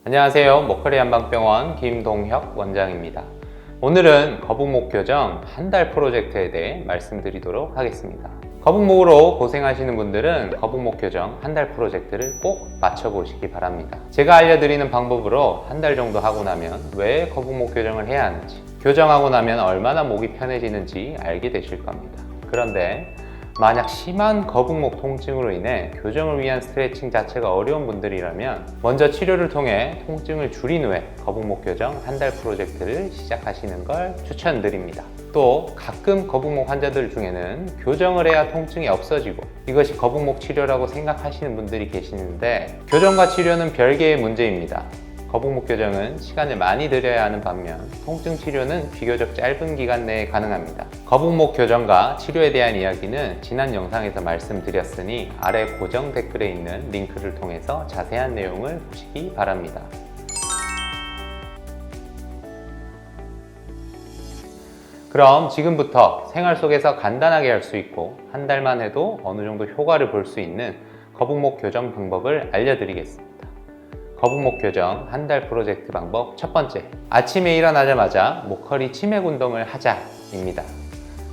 안녕하세요. 목걸이 한방병원 김동혁 원장입니다. 오늘은 거북목 교정 한 달 프로젝트에 대해 말씀드리도록 하겠습니다. 거북목으로 고생하시는 분들은 거북목 교정 한 달 프로젝트를 꼭 맞춰보시기 바랍니다. 제가 알려드리는 방법으로 한 달 정도 하고 나면 왜 거북목 교정을 해야 하는지, 교정하고 나면 얼마나 목이 편해지는지 알게 되실 겁니다. 그런데 만약 심한 거북목 통증으로 인해 교정을 위한 스트레칭 자체가 어려운 분들이라면 먼저 치료를 통해 통증을 줄인 후에 거북목 교정 한 달 프로젝트를 시작하시는 걸 추천드립니다. 또 가끔 거북목 환자들 중에는 교정을 해야 통증이 없어지고 이것이 거북목 치료라고 생각하시는 분들이 계시는데, 교정과 치료는 별개의 문제입니다. 거북목 교정은 시간을 많이 들여야 하는 반면 통증 치료는 비교적 짧은 기간 내에 가능합니다. 거북목 교정과 치료에 대한 이야기는 지난 영상에서 말씀드렸으니 아래 고정 댓글에 있는 링크를 통해서 자세한 내용을 보시기 바랍니다. 그럼 지금부터 생활 속에서 간단하게 할 수 있고 한 달만 해도 어느 정도 효과를 볼 수 있는 거북목 교정 방법을 알려드리겠습니다. 거북목 교정 한 달 프로젝트 방법 첫 번째, 아침에 일어나자마자 목허리 치맥 운동을 하자입니다.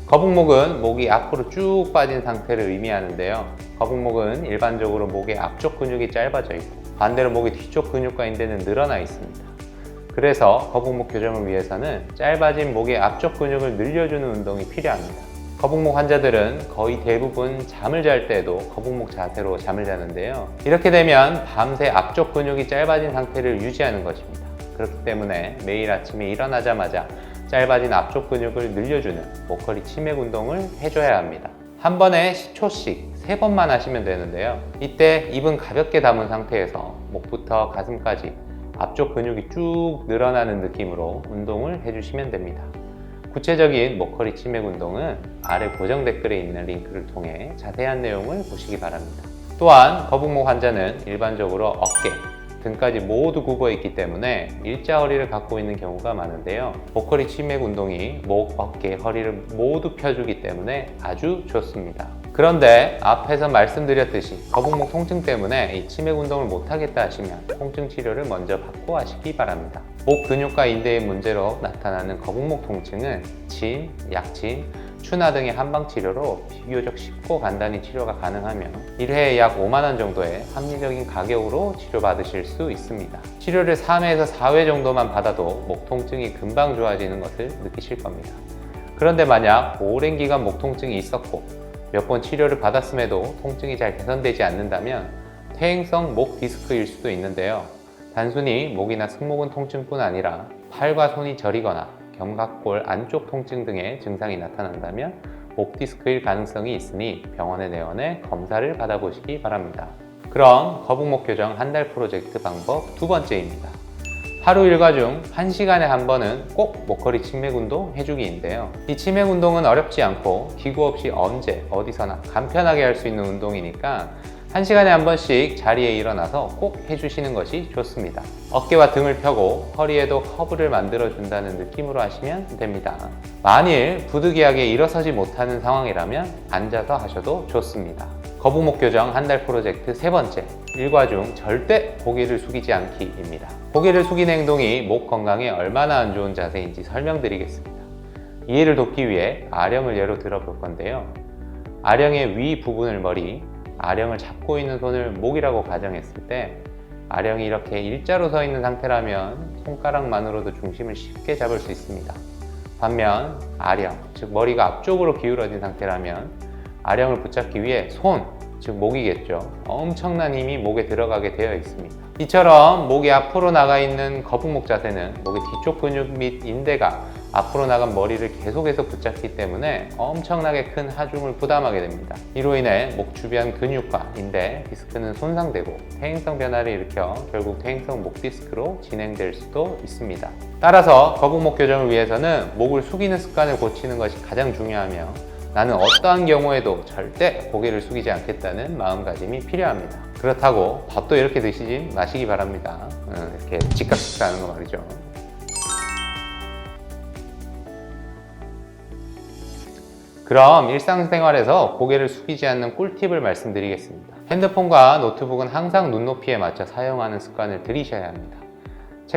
거북목은 목이 앞으로 쭉 빠진 상태를 의미하는데요. 거북목은 일반적으로 목의 앞쪽 근육이 짧아져 있고 반대로 목의 뒤쪽 근육과 인대는 늘어나 있습니다. 그래서 거북목 교정을 위해서는 짧아진 목의 앞쪽 근육을 늘려주는 운동이 필요합니다. 거북목 환자들은 거의 대부분 잠을 잘 때도 거북목 자세로 잠을 자는데요. 이렇게 되면 밤새 앞쪽 근육이 짧아진 상태를 유지하는 것입니다. 그렇기 때문에 매일 아침에 일어나자마자 짧아진 앞쪽 근육을 늘려주는 목허리 치맥 운동을 해줘야 합니다. 한 번에 10초씩 3번만 하시면 되는데요. 이때 입은 가볍게 담은 상태에서 목부터 가슴까지 앞쪽 근육이 쭉 늘어나는 느낌으로 운동을 해주시면 됩니다. 구체적인 목허리 치맥 운동은 아래 고정 댓글에 있는 링크를 통해 자세한 내용을 보시기 바랍니다. 또한 거북목 환자는 일반적으로 어깨, 등까지 모두 굽어 있기 때문에 일자 허리를 갖고 있는 경우가 많은데요. 목허리 치맥 운동이 목, 어깨, 허리를 모두 펴주기 때문에 아주 좋습니다. 그런데 앞에서 말씀드렸듯이 거북목 통증 때문에 이 치맥 운동을 못하겠다 하시면 통증 치료를 먼저 받고 하시기 바랍니다. 목 근육과 인대의 문제로 나타나는 거북목 통증은 진, 약진, 추나 등의 한방 치료로 비교적 쉽고 간단히 치료가 가능하며 1회에 약 5만원 정도의 합리적인 가격으로 치료받으실 수 있습니다. 치료를 3회에서 4회 정도만 받아도 목 통증이 금방 좋아지는 것을 느끼실 겁니다. 그런데 만약 오랜 기간 목 통증이 있었고 몇 번 치료를 받았음에도 통증이 잘 개선되지 않는다면 퇴행성 목 디스크일 수도 있는데요. 단순히 목이나 승모근 통증뿐 아니라 팔과 손이 저리거나 견갑골 안쪽 통증 등의 증상이 나타난다면 목 디스크일 가능성이 있으니 병원에 내원해 검사를 받아보시기 바랍니다. 그럼 거북목 교정 한 달 프로젝트 방법 두 번째입니다. 하루 일과 중 1시간에 한 번은 꼭 목허리 치맥 운동 해주기인데요. 이 치맥 운동은 어렵지 않고 기구 없이 언제 어디서나 간편하게 할 수 있는 운동이니까 1시간에 한 번씩 자리에 일어나서 꼭 해주시는 것이 좋습니다. 어깨와 등을 펴고 허리에도 커브를 만들어 준다는 느낌으로 하시면 됩니다. 만일 부득이하게 일어서지 못하는 상황이라면 앉아서 하셔도 좋습니다. 거북목 교정 한 달 프로젝트 세 번째, 일과 중 절대 고개를 숙이지 않기입니다. 고개를 숙이는 행동이 목 건강에 얼마나 안 좋은 자세인지 설명드리겠습니다. 이해를 돕기 위해 아령을 예로 들어볼 건데요. 아령의 위 부분을 머리, 아령을 잡고 있는 손을 목이라고 가정했을 때 아령이 이렇게 일자로 서 있는 상태라면 손가락만으로도 중심을 쉽게 잡을 수 있습니다. 반면 아령, 즉 머리가 앞쪽으로 기울어진 상태라면 아령을 붙잡기 위해 손, 즉 목이겠죠. 엄청난 힘이 목에 들어가게 되어 있습니다. 이처럼 목이 앞으로 나가 있는 거북목 자세는 목의 뒤쪽 근육 및 인대가 앞으로 나간 머리를 계속해서 붙잡기 때문에 엄청나게 큰 하중을 부담하게 됩니다. 이로 인해 목 주변 근육과 인대, 디스크는 손상되고 퇴행성 변화를 일으켜 결국 퇴행성 목 디스크로 진행될 수도 있습니다. 따라서 거북목 교정을 위해서는 목을 숙이는 습관을 고치는 것이 가장 중요하며 나는 어떠한 경우에도 절대 고개를 숙이지 않겠다는 마음가짐이 필요합니다. 그렇다고 밥도 이렇게 드시지 마시기 바랍니다. 이렇게 직각 식사하는 거 말이죠. 그럼 일상생활에서 고개를 숙이지 않는 꿀팁을 말씀드리겠습니다. 핸드폰과 노트북은 항상 눈높이에 맞춰 사용하는 습관을 들이셔야 합니다.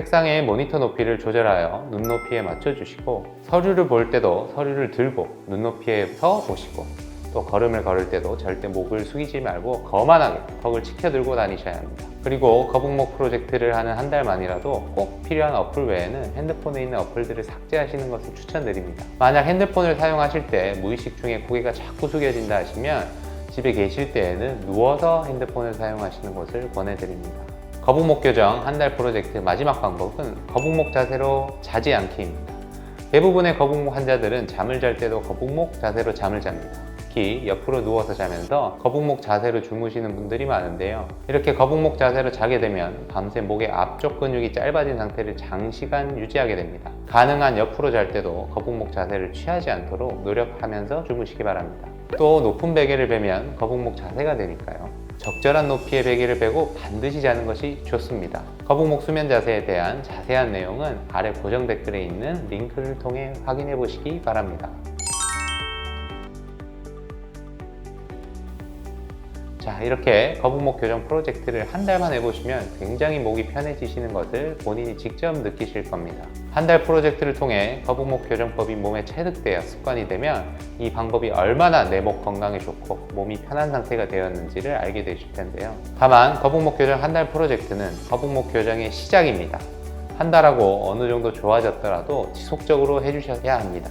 책상의 모니터 높이를 조절하여 눈높이에 맞춰주시고, 서류를 볼 때도 서류를 들고 눈높이에서 보시고, 또 걸음을 걸을 때도 절대 목을 숙이지 말고 거만하게 턱을 치켜들고 다니셔야 합니다. 그리고 거북목 프로젝트를 하는 한 달 만이라도 꼭 필요한 어플 외에는 핸드폰에 있는 어플들을 삭제하시는 것을 추천드립니다. 만약 핸드폰을 사용하실 때 무의식 중에 고개가 자꾸 숙여진다 하시면 집에 계실 때에는 누워서 핸드폰을 사용하시는 것을 권해드립니다. 거북목 교정 한 달 프로젝트 마지막 방법은 거북목 자세로 자지 않기입니다. 대부분의 거북목 환자들은 잠을 잘 때도 거북목 자세로 잠을 잡니다. 특히 옆으로 누워서 자면서 거북목 자세로 주무시는 분들이 많은데요. 이렇게 거북목 자세로 자게 되면 밤새 목의 앞쪽 근육이 짧아진 상태를 장시간 유지하게 됩니다. 가능한 옆으로 잘 때도 거북목 자세를 취하지 않도록 노력하면서 주무시기 바랍니다. 또 높은 베개를 베면 거북목 자세가 되니까요. 적절한 높이의 베개를 베고 반드시 자는 것이 좋습니다. 거북목 수면 자세에 대한 자세한 내용은 아래 고정 댓글에 있는 링크를 통해 확인해 보시기 바랍니다. 자, 이렇게 거북목 교정 프로젝트를 한 달만 해보시면 굉장히 목이 편해지시는 것을 본인이 직접 느끼실 겁니다. 한 달 프로젝트를 통해 거북목 교정법이 몸에 체득되어 습관이 되면 이 방법이 얼마나 내 목 건강에 좋고 몸이 편한 상태가 되었는지를 알게 되실 텐데요. 다만 거북목 교정 한 달 프로젝트는 거북목 교정의 시작입니다. 한 달하고 어느 정도 좋아졌더라도 지속적으로 해주셔야 합니다.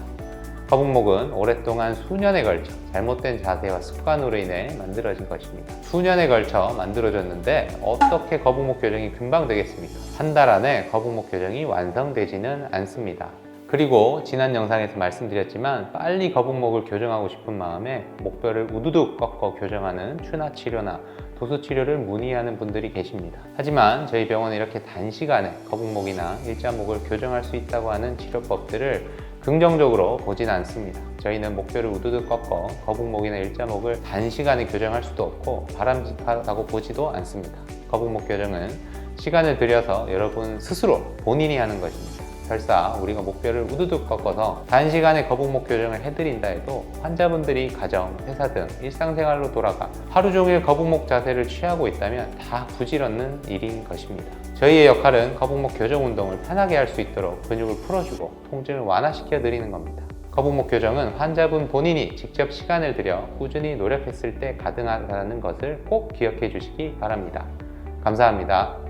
거북목은 오랫동안 수년에 걸쳐 잘못된 자세와 습관으로 인해 만들어진 것입니다. 수년에 걸쳐 만들어졌는데 어떻게 거북목 교정이 금방 되겠습니까? 한 달 안에 거북목 교정이 완성되지는 않습니다. 그리고 지난 영상에서 말씀드렸지만 빨리 거북목을 교정하고 싶은 마음에 목뼈를 우두둑 꺾어 교정하는 추나 치료나 도수 치료를 문의하는 분들이 계십니다. 하지만 저희 병원은 이렇게 단시간에 거북목이나 일자목을 교정할 수 있다고 하는 치료법들을 긍정적으로 보진 않습니다. 저희는 목뼈를 우두둑 꺾어 거북목이나 일자목을 단시간에 교정할 수도 없고 바람직하다고 보지도 않습니다. 거북목 교정은 시간을 들여서 여러분 스스로 본인이 하는 것입니다. 설사 우리가 목뼈를 우두둑 꺾어서 단시간에 거북목 교정을 해드린다 해도 환자분들이 가정, 회사 등 일상생활로 돌아가 하루 종일 거북목 자세를 취하고 있다면 다 부질없는 일인 것입니다. 저희의 역할은 거북목 교정 운동을 편하게 할 수 있도록 근육을 풀어주고 통증을 완화시켜 드리는 겁니다. 거북목 교정은 환자분 본인이 직접 시간을 들여 꾸준히 노력했을 때 가능하다는 것을 꼭 기억해 주시기 바랍니다. 감사합니다.